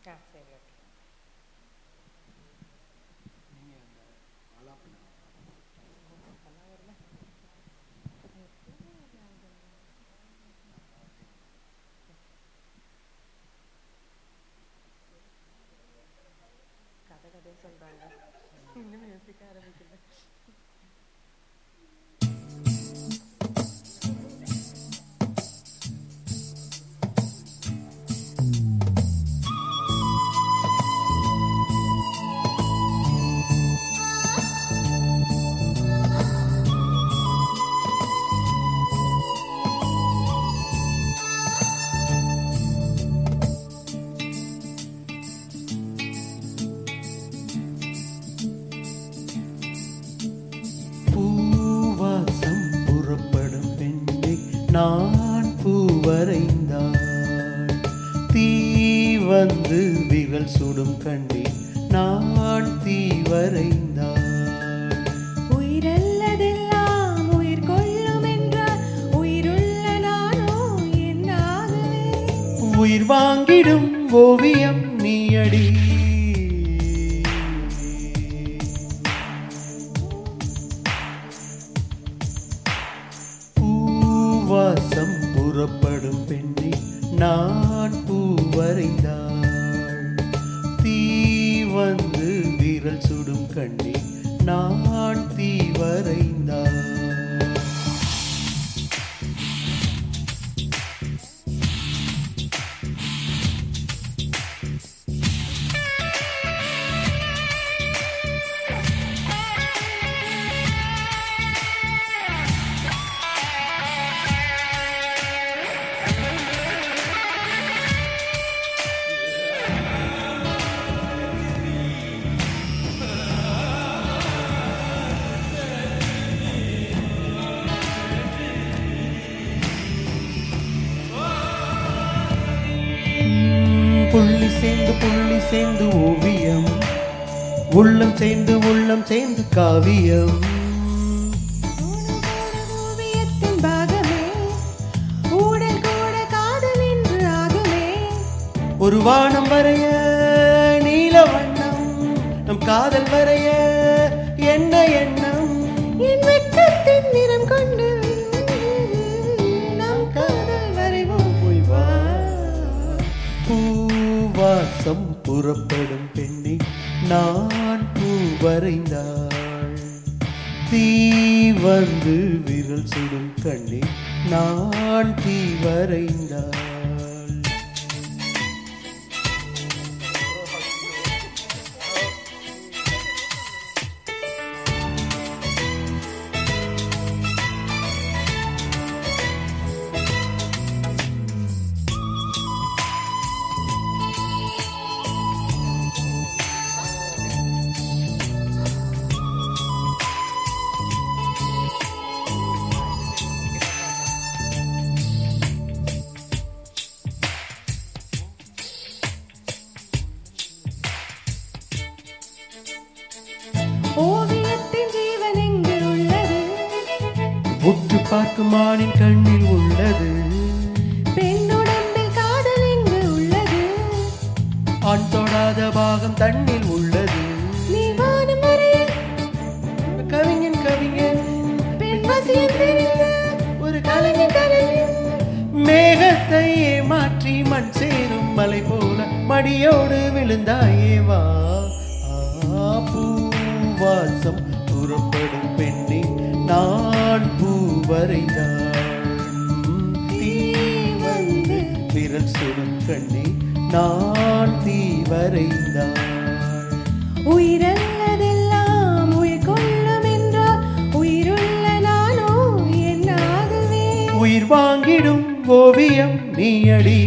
சரி ஓகே. கதை கதையை சொல்றாங்க, இன்னும் மியூசிக் ஆரம்பிக்கல. பூவாசம் புறப்படும் பெண்ணை நான் பூவரைந்தாள், தீ வந்து விரல் சுடும் கண்டேன் நான் தீ வரைந்தாள். உயிரல்லதெல்லாம் உயிர் கொள்ளும் என்றால் உயிருள்ள நானோ என்னாகவே? உயிர் வாங்கிடும் ஓவியம் நீயடி. பூவாசம் புறப்படும் பெண்ணை நான் பூவரைந்தாள், தீ வந்து விரல் சுடும் கண்ணே நான் தீ வரைந்தாள். புள்ளி சேர்ந்து ஓவியம், உள்ளம் சேர்ந்து காவியம். ஓவியத்தின் பாகமே ஊடல் கூட காதல் என்று ஆகுமே. ஒரு வானம் வரைய நீல வண்ணம், நம் காதல் வரைய என்ன எண்ணம்? என் வெட்கத்தின் நிறம் கொண்டு நம் காதல் வரைவோம். போய் வா. பூவாசம் புறப்படும் பெண்ணை நான் பூவரைந்தாள், தீ வந்து விரல் சுடும் கண்ணே நான் தீ வரைந்தாள். ஓவியத்தின் ஜீவன் எங்கு உள்ளது? உற்று பார்க்கும் மானின் கண்ணில் உள்ளது. பெண்ணுடம்பில் காதல் எங்கு உள்ளது? ஆண் தொடாத பாகம் தண்ணில் உள்ளது. நீ வானம் வரைய கவிஞன் பெண் வசியம் தெரிந்த ஒரு கலைஞன் மேகத்தை ஏமாற்றி மண் சேரும் மலை போல மடியோடு விழுந்தாயே வா. பூவாசம் புறப்படும் பெண்ணை நான் பூவரைந்தாள், தீ வந்து விரல் சுடும் கண்ணே நான் தீ வரைந்தாள். உயிரல்லதெல்லாம் உயிர் கொள்ளும் என்றால் உயிருள்ள நானோ என்னாகவே? உயிர் வாங்கிடும் ஓவியம் நீயடி.